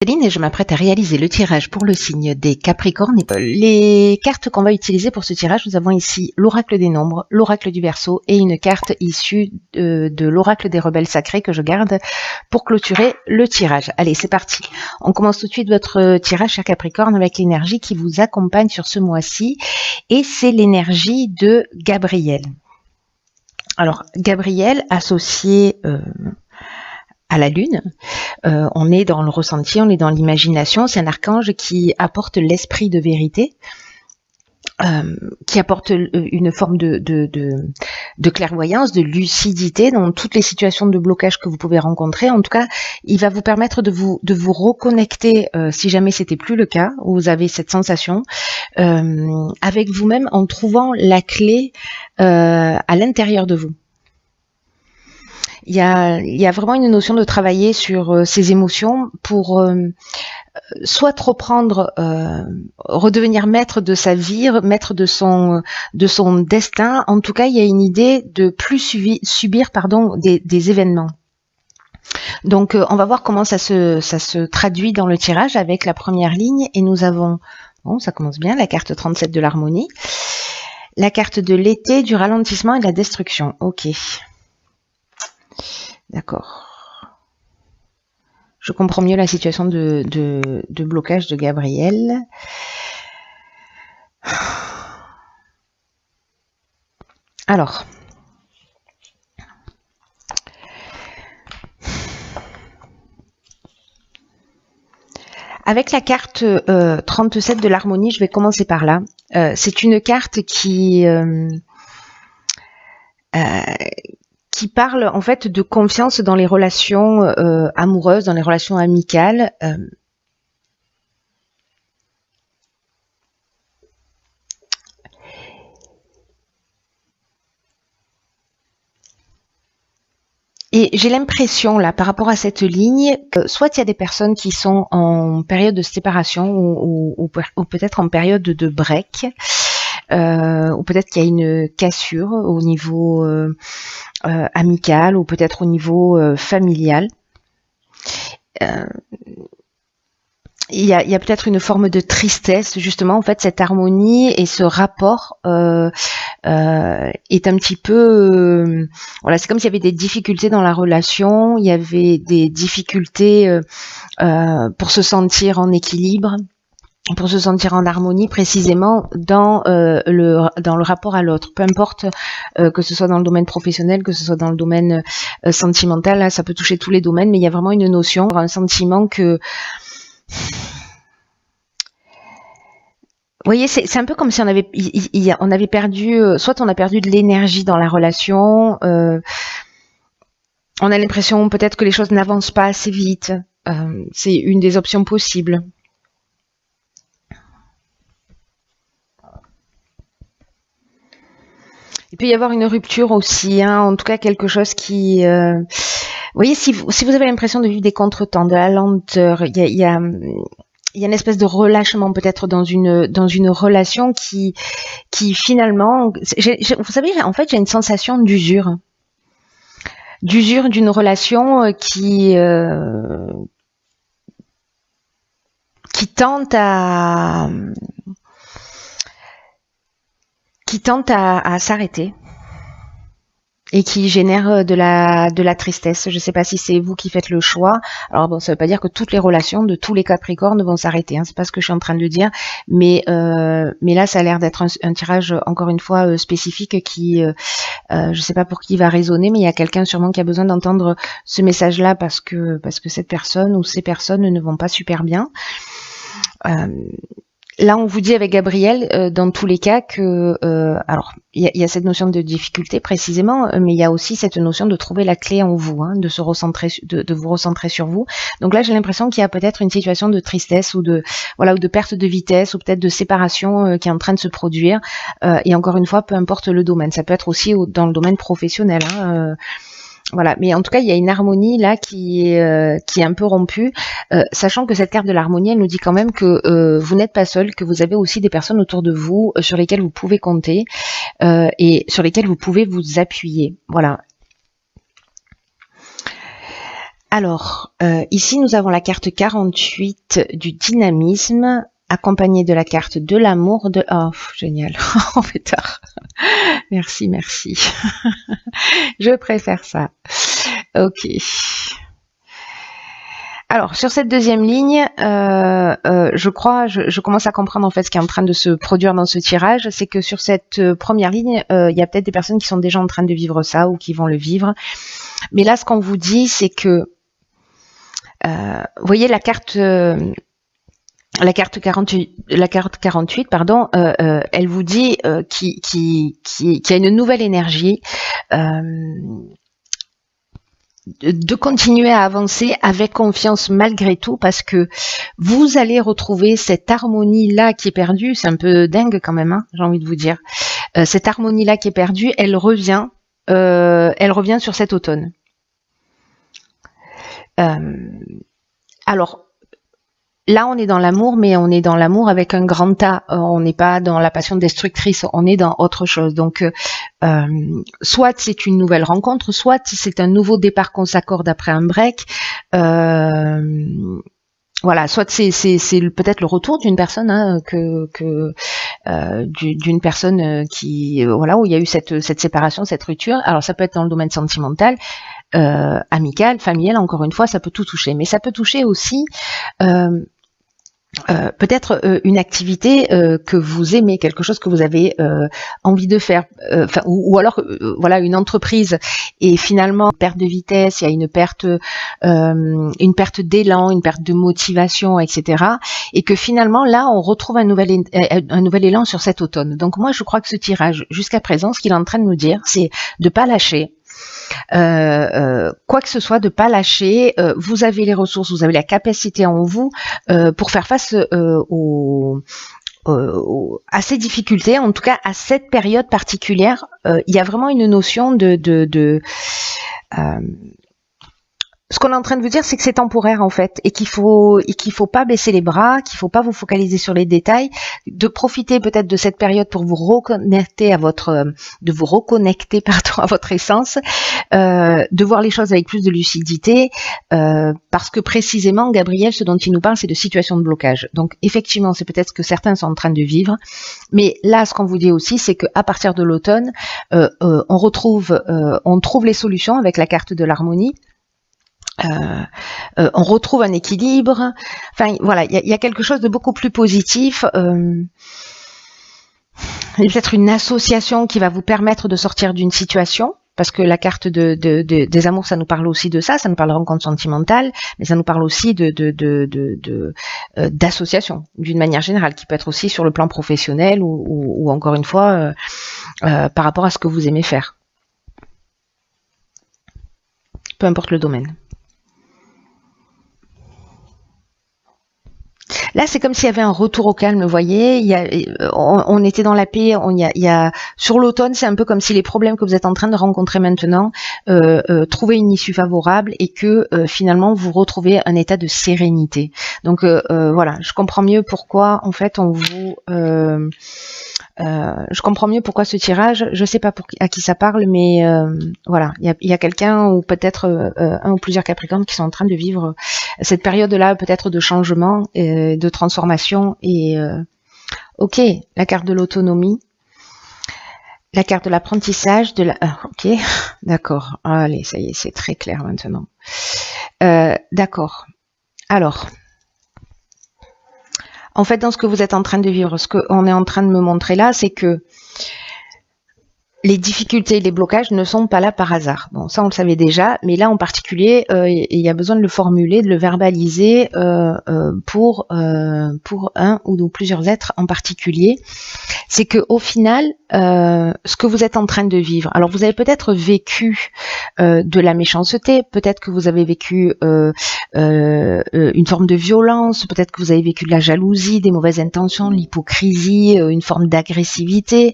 Céline et je m'apprête à réaliser le tirage pour le signe des Capricornes. Les cartes qu'on va utiliser pour ce tirage, nous avons ici l'oracle des nombres, l'oracle du Verseau et une carte issue de l'oracle des rebelles sacrés que je garde pour clôturer le tirage. Allez, c'est parti. On commence tout de suite votre tirage, cher Capricorne, avec l'énergie qui vous accompagne sur ce mois-ci et c'est l'énergie de Gabriel. Alors, Gabriel associé à la lune, on est dans le ressenti, on est dans l'imagination, c'est un archange qui apporte l'esprit de vérité, qui apporte une forme de clairvoyance, de lucidité dans toutes les situations de blocage que vous pouvez rencontrer. En tout cas, il va vous permettre de vous reconnecter, si jamais c'était plus le cas, où vous avez cette sensation, avec vous-même en trouvant la clé à l'intérieur de vous. Il y a vraiment une notion de travailler sur ses émotions pour soit reprendre, redevenir maître de sa vie, maître de son destin. En tout cas, il y a une idée de plus subir des événements. Donc, on va voir comment ça se traduit dans le tirage avec la première ligne. Et nous avons, bon, ça commence bien, la carte 37 de l'harmonie, la carte de l'été, du ralentissement et de la destruction. Ok. D'accord. Je comprends mieux la situation de blocage de Gabriel. Alors. Avec la carte 37 de l'harmonie, je vais commencer par là. C'est une carte qui parle en fait de confiance dans les relations amoureuses, dans les relations amicales. Et j'ai l'impression là, par rapport à cette ligne, que soit il y a des personnes qui sont en période de séparation ou peut-être en période de break, ou peut-être qu'il y a une cassure au niveau amical ou peut-être au niveau familial. Il y a peut-être une forme de tristesse, justement, en fait, cette harmonie et ce rapport est un petit peu... voilà, c'est comme s'il y avait des difficultés dans la relation, il y avait des difficultés pour se sentir en équilibre, pour se sentir en harmonie précisément dans le rapport à l'autre, peu importe que ce soit dans le domaine professionnel, que ce soit dans le domaine sentimental, là ça peut toucher tous les domaines, mais il y a vraiment une notion, un sentiment que... Vous voyez, c'est un peu comme si on avait perdu, soit on a perdu de l'énergie dans la relation, on a l'impression peut-être que les choses n'avancent pas assez vite, c'est une des options possibles. Il peut y avoir une rupture aussi, hein, en tout cas quelque chose qui... vous voyez, si vous avez l'impression de vivre des contretemps, de la lenteur, il y a une espèce de relâchement peut-être dans une relation qui finalement... vous savez, en fait, j'ai une sensation d'usure. D'usure d'une relation qui tente à s'arrêter et qui génère de la tristesse. Je ne sais pas si c'est vous qui faites le choix. Alors bon, ça ne veut pas dire que toutes les relations de tous les Capricornes vont s'arrêter, hein, c'est pas ce que je suis en train de dire, mais là ça a l'air d'être un tirage encore une fois spécifique qui je ne sais pas pour qui il va résonner, mais il y a quelqu'un sûrement qui a besoin d'entendre ce message-là parce que cette personne ou ces personnes ne vont pas super bien. Là, on vous dit avec Gabriel, dans tous les cas, que alors il y a cette notion de difficulté précisément, mais il y a aussi cette notion de trouver la clé en vous, hein, de se recentrer, de vous recentrer sur vous. Donc là, j'ai l'impression qu'il y a peut-être une situation de tristesse ou de perte de vitesse ou peut-être de séparation qui est en train de se produire. Et encore une fois, peu importe le domaine, ça peut être aussi dans le domaine professionnel. Hein, voilà, mais en tout cas, il y a une harmonie là qui est un peu rompue, sachant que cette carte de l'harmonie, elle nous dit quand même que vous n'êtes pas seul, que vous avez aussi des personnes autour de vous sur lesquelles vous pouvez compter et sur lesquelles vous pouvez vous appuyer. Voilà. Alors, ici, nous avons la carte 48 du dynamisme, accompagnée de la carte de l'amour. Oh, génial, on fait tard. Merci, merci. Je préfère ça. Ok. Alors, sur cette deuxième ligne, je commence à comprendre en fait ce qui est en train de se produire dans ce tirage. C'est que sur cette première ligne, il y a peut-être des personnes qui sont déjà en train de vivre ça ou qui vont le vivre. Mais là, ce qu'on vous dit, c'est que, vous voyez la carte 48, pardon, elle vous dit qu'il y a une nouvelle énergie. De continuer à avancer avec confiance malgré tout, parce que vous allez retrouver cette harmonie-là qui est perdue. C'est un peu dingue quand même, hein, j'ai envie de vous dire. Cette harmonie-là qui est perdue, elle revient sur cet automne. Alors, là, on est dans l'amour, mais on est dans l'amour avec un grand A. On n'est pas dans la passion destructrice, on est dans autre chose. Donc, soit c'est une nouvelle rencontre, soit c'est un nouveau départ qu'on s'accorde après un break. Voilà, soit c'est peut-être le retour d'une personne, hein, d'une personne qui, voilà, où il y a eu cette séparation, cette rupture. Alors, ça peut être dans le domaine sentimental, amical, familial. Encore une fois, ça peut tout toucher, mais ça peut toucher aussi. Peut-être une activité que vous aimez, quelque chose que vous avez envie de faire, ou alors voilà, une entreprise, et finalement perte de vitesse, il y a une perte d'élan, une perte de motivation, etc. Et que finalement là on retrouve un nouvel élan sur cet automne. Donc moi je crois que ce tirage jusqu'à présent, ce qu'il est en train de nous dire, c'est de pas lâcher. Quoi que ce soit, de pas lâcher. Vous avez les ressources, vous avez la capacité en vous pour faire face à ces difficultés, en tout cas à cette période particulière. Il y a vraiment une notion ce qu'on est en train de vous dire, c'est que c'est temporaire en fait, et qu'il faut pas baisser les bras, qu'il faut pas vous focaliser sur les détails, de profiter peut-être de cette période pour vous reconnecter à votre essence, de voir les choses avec plus de lucidité, parce que précisément, Gabriel, ce dont il nous parle, c'est de situations de blocage. Donc effectivement, c'est peut-être ce que certains sont en train de vivre, mais là, ce qu'on vous dit aussi, c'est qu'à partir de l'automne, on trouve les solutions avec la carte de l'harmonie. On retrouve un équilibre. Enfin, voilà, il y a quelque chose de beaucoup plus positif. Il y a peut-être une association qui va vous permettre de sortir d'une situation, parce que la carte des amours, ça nous parle aussi de ça nous parle de rencontre sentimentale, mais ça nous parle aussi d'association, d'une manière générale, qui peut être aussi sur le plan professionnel ou encore une fois par rapport à ce que vous aimez faire. Peu importe le domaine. Là, c'est comme s'il y avait un retour au calme, vous voyez. On était dans la paix. Sur l'automne, c'est un peu comme si les problèmes que vous êtes en train de rencontrer maintenant trouvaient une issue favorable et que finalement vous retrouvez un état de sérénité. Donc voilà, je comprends mieux pourquoi en fait je comprends mieux pourquoi ce tirage. Je sais pas à qui ça parle, mais voilà, il y a quelqu'un ou peut-être un ou plusieurs Capricornes qui sont en train de vivre cette période-là, peut-être de changement, de transformation. Et ok, la carte de l'autonomie, la carte de l'apprentissage, ok, d'accord. Allez, ça y est, c'est très clair maintenant. D'accord. Alors. En fait, dans ce que vous êtes en train de vivre, ce qu'on est en train de me montrer là, c'est que les difficultés, les blocages ne sont pas là par hasard. Bon, ça on le savait déjà, mais là en particulier, il y a besoin de le formuler, de le verbaliser pour un ou plusieurs êtres en particulier. C'est que au final, ce que vous êtes en train de vivre, alors vous avez peut-être vécu de la méchanceté, peut-être que vous avez vécu une forme de violence, peut-être que vous avez vécu de la jalousie, des mauvaises intentions, l'hypocrisie, une forme d'agressivité.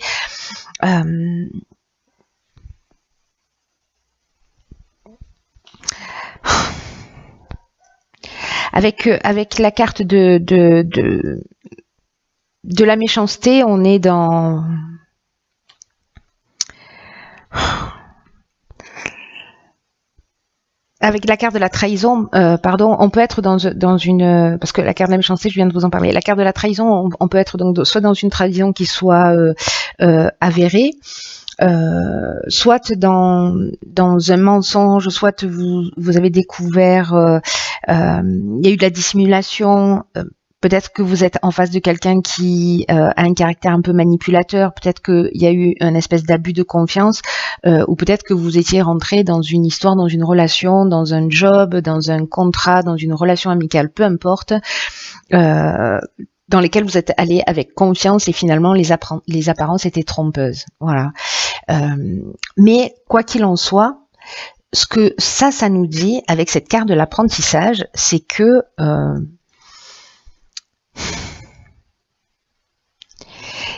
Avec la carte de la méchanceté, on est dans avec la carte de la trahison, pardon, on peut être dans une, parce que la carte de la méchanceté, je viens de vous en parler. La carte de la trahison, on peut être donc soit dans une trahison qui soit avérée, soit dans un mensonge, soit vous avez découvert, il y a eu de la dissimulation. Peut-être que vous êtes en face de quelqu'un qui a un caractère un peu manipulateur, peut-être qu'il y a eu un espèce d'abus de confiance, ou peut-être que vous étiez rentré dans une histoire, dans une relation, dans un job, dans un contrat, dans une relation amicale, peu importe, dans lesquels vous êtes allé avec confiance et finalement les apparences étaient trompeuses. Voilà. Mais quoi qu'il en soit, ce que ça nous dit avec cette carte de l'apprentissage, c'est que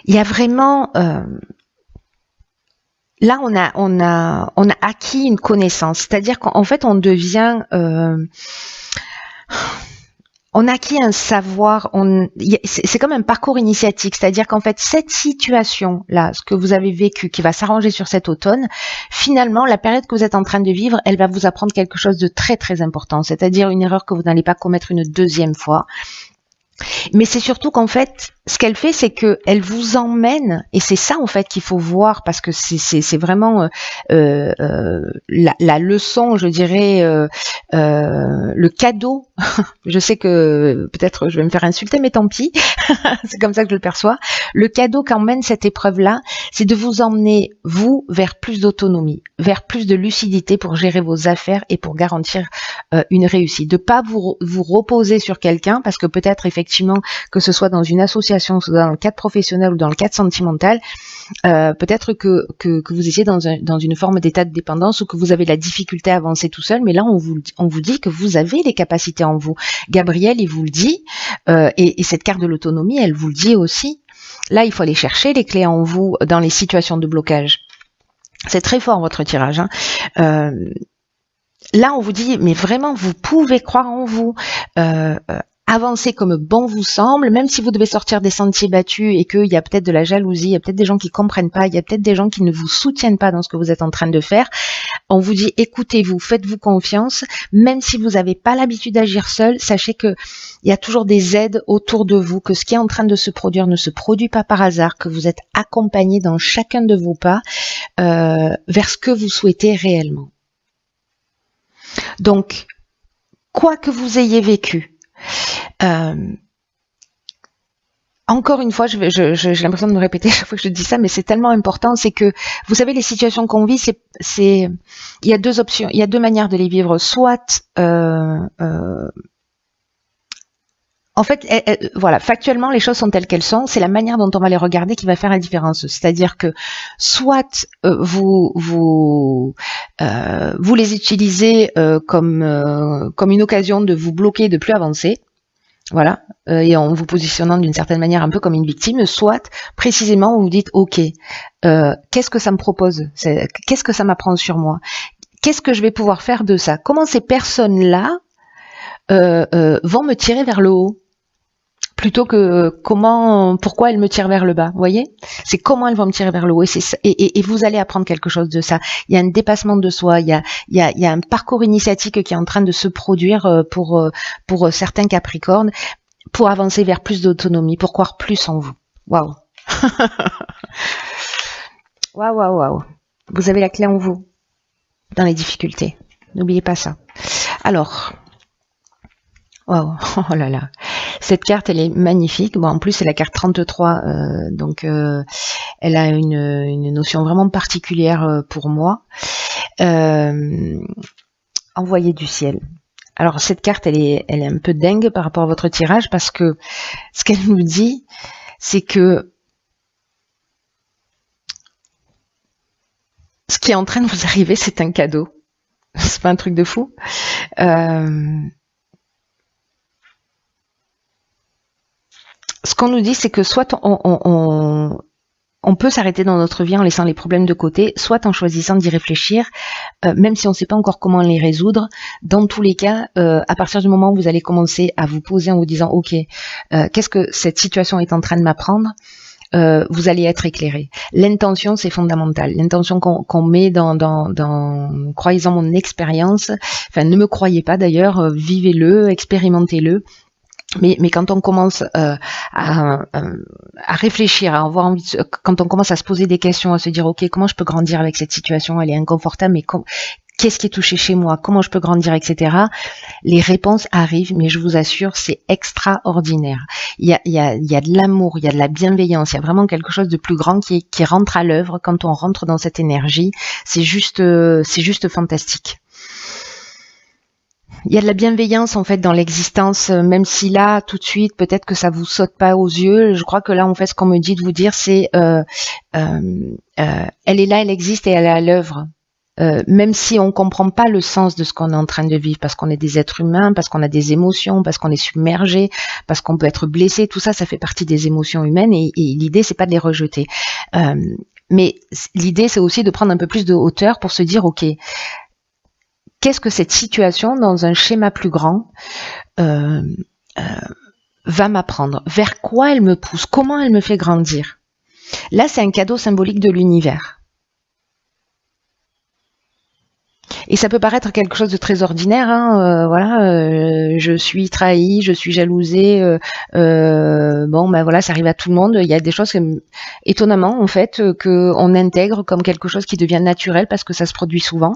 il y a vraiment là on a acquis une connaissance, c'est-à-dire qu'en fait on devient on a acquis un savoir, c'est comme un parcours initiatique, c'est-à-dire qu'en fait cette situation-là, ce que vous avez vécu, qui va s'arranger sur cet automne, finalement la période que vous êtes en train de vivre, elle va vous apprendre quelque chose de très très important, c'est-à-dire une erreur que vous n'allez pas commettre une deuxième fois. Mais c'est surtout qu'en fait, ce qu'elle fait, c'est qu'elle vous emmène, et c'est ça en fait qu'il faut voir, parce que c'est vraiment la leçon, je dirais, le cadeau. Je sais que peut-être je vais me faire insulter, mais tant pis, c'est comme ça que je le perçois. Le cadeau qu'emmène cette épreuve-là, c'est de vous emmener, vous, vers plus d'autonomie, vers plus de lucidité pour gérer vos affaires et pour garantir une réussite. De pas vous reposer sur quelqu'un, parce que peut-être effectivement, que ce soit dans une association, soit dans le cadre professionnel ou dans le cadre sentimental, peut-être que vous étiez dans une forme d'état de dépendance ou que vous avez de la difficulté à avancer tout seul, mais là on vous dit que vous avez les capacités en vous. Gabriel, il vous le dit, et cette carte de l'autonomie, elle vous le dit aussi. Là, il faut aller chercher les clés en vous dans les situations de blocage. C'est très fort votre tirage, hein. Là, on vous dit, mais vraiment, vous pouvez croire en vous. Avancez comme bon vous semble, même si vous devez sortir des sentiers battus et qu'il y a peut-être de la jalousie, il y a peut-être des gens qui comprennent pas, il y a peut-être des gens qui ne vous soutiennent pas dans ce que vous êtes en train de faire. On vous dit, écoutez-vous, faites-vous confiance, même si vous n'avez pas l'habitude d'agir seul, sachez que il y a toujours des aides autour de vous, que ce qui est en train de se produire ne se produit pas par hasard, que vous êtes accompagné dans chacun de vos pas vers ce que vous souhaitez réellement. Donc, quoi que vous ayez vécu, encore une fois, j'ai l'impression de me répéter chaque fois que je dis ça, mais c'est tellement important, c'est que, vous savez, les situations qu'on vit, il y a deux options, il y a deux manières de les vivre. Soit, en fait, voilà, factuellement, les choses sont telles qu'elles sont. C'est la manière dont on va les regarder qui va faire la différence. C'est-à-dire que soit vous les utilisez comme une occasion de vous bloquer, de plus avancer. Voilà, et en vous positionnant d'une certaine manière un peu comme une victime, soit précisément vous vous dites ok, qu'est-ce que ça me propose, qu'est-ce que ça m'apprend sur moi, qu'est-ce que je vais pouvoir faire de ça, comment ces personnes-là vont me tirer vers le haut, plutôt que pourquoi elles me tirent vers le bas, vous voyez, c'est comment elles vont me tirer vers le haut, et vous allez apprendre quelque chose de ça. Il y a un dépassement de soi, il y a un parcours initiatique qui est en train de se produire pour certains Capricornes, pour avancer vers plus d'autonomie, pour croire plus en vous. Waouh. Waouh. Vous avez la clé en vous, dans les difficultés. N'oubliez pas ça. Alors, waouh, oh là là. Cette carte, elle est magnifique. Bon, en plus, c'est la carte 33, donc elle a une notion vraiment particulière pour moi. Envoyé du ciel. Alors, cette carte, elle est un peu dingue par rapport à votre tirage, parce que ce qu'elle nous dit, c'est que ce qui est en train de vous arriver, c'est un cadeau. C'est pas un truc de fou. Ce qu'on nous dit, c'est que soit on peut s'arrêter dans notre vie en laissant les problèmes de côté, soit en choisissant d'y réfléchir, même si on ne sait pas encore comment les résoudre. Dans tous les cas, à partir du moment où vous allez commencer à vous poser en vous disant « Ok, qu'est-ce que cette situation est en train de m'apprendre ?» vous allez être éclairé. L'intention, c'est fondamental. L'intention qu'on met dans croyez-en mon expérience, enfin ne me croyez pas d'ailleurs, vivez-le, expérimentez-le. Mais quand on commence à réfléchir, à avoir envie quand on commence à se poser des questions, à se dire ok, comment je peux grandir avec cette situation, elle est inconfortable, mais qu'est-ce qui est touché chez moi, comment je peux grandir, etc. Les réponses arrivent, mais je vous assure, c'est extraordinaire. Il y a de l'amour, il y a de la bienveillance, il y a vraiment quelque chose de plus grand qui rentre à l'œuvre quand on rentre dans cette énergie. C'est juste fantastique. Il y a de la bienveillance en fait dans l'existence, même si là tout de suite peut-être que ça vous saute pas aux yeux. Je crois que là en fait ce qu'on me dit de vous dire c'est elle est là, elle existe et elle est à l'œuvre. Même si on comprend pas le sens de ce qu'on est en train de vivre, parce qu'on est des êtres humains, parce qu'on a des émotions, parce qu'on est submergé, parce qu'on peut être blessé, tout ça, ça fait partie des émotions humaines et l'idée c'est pas de les rejeter. Mais l'idée c'est aussi de prendre un peu plus de hauteur pour se dire ok, qu'est-ce que cette situation dans un schéma plus grand va m'apprendre? Vers quoi elle me pousse? Comment elle me fait grandir? Là, c'est un cadeau symbolique de l'univers. Et ça peut paraître quelque chose de très ordinaire, hein, voilà, je suis trahi, je suis jalousée, bon ben voilà, ça arrive à tout le monde. Il y a des choses étonnamment en fait que on intègre comme quelque chose qui devient naturel parce que ça se produit souvent.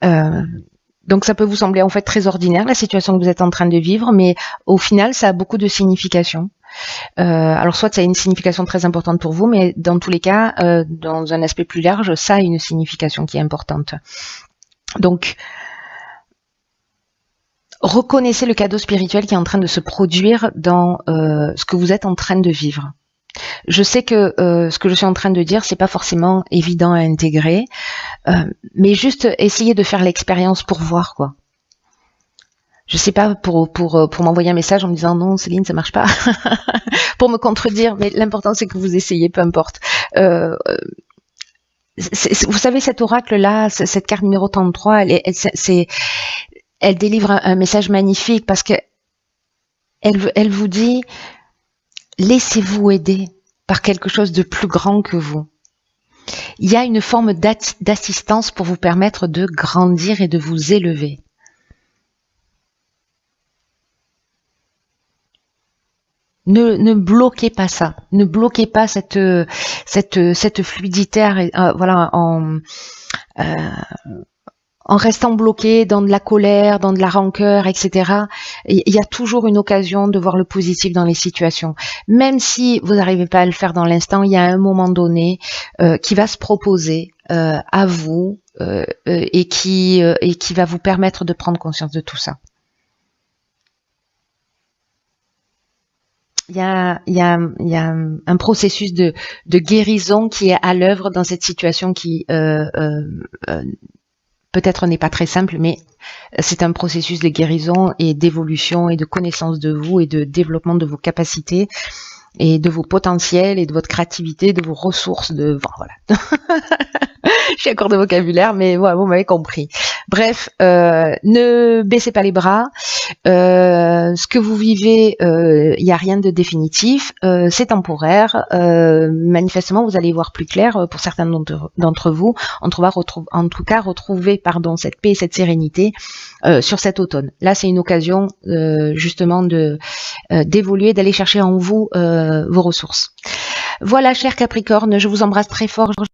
Donc ça peut vous sembler en fait très ordinaire la situation que vous êtes en train de vivre, mais au final ça a beaucoup de signification. Alors soit ça a une signification très importante pour vous, mais dans tous les cas, dans un aspect plus large, ça a une signification qui est importante. Donc reconnaissez le cadeau spirituel qui est en train de se produire dans ce que vous êtes en train de vivre. Je sais que ce que je suis en train de dire, c'est pas forcément évident à intégrer, mais juste essayez de faire l'expérience pour voir quoi. Je sais pas pour m'envoyer un message en me disant non Céline ça marche pas, pour me contredire, mais l'important c'est que vous essayez, peu importe. Vous savez cet oracle là, cette carte numéro 33, elle délivre un message magnifique parce que elle vous dit laissez-vous aider par quelque chose de plus grand que vous. Il y a une forme d'assistance pour vous permettre de grandir et de vous élever. Ne bloquez pas ça. Ne bloquez pas cette fluidité, voilà, en restant bloqué dans de la colère, dans de la rancœur, etc. Il y a toujours une occasion de voir le positif dans les situations. Même si vous n'arrivez pas à le faire dans l'instant, il y a un moment donné qui va se proposer à vous et qui va vous permettre de prendre conscience de tout ça. Il y a un processus de guérison qui est à l'œuvre dans cette situation qui peut-être n'est pas très simple, mais c'est un processus de guérison et d'évolution et de connaissance de vous et de développement de vos capacités et de vos potentiels et de votre créativité, de vos ressources, voilà. Je suis à court de vocabulaire, mais voilà, vous m'avez compris. Bref, ne baissez pas les bras. Ce que vous vivez, il n'y a rien de définitif, c'est temporaire. Manifestement, vous allez y voir plus clair pour certains d'entre vous. En tout cas, retrouver cette paix et cette sérénité sur cet automne. Là, c'est une occasion justement d'évoluer, d'aller chercher en vous vos ressources. Voilà, cher Capricorne, je vous embrasse très fort.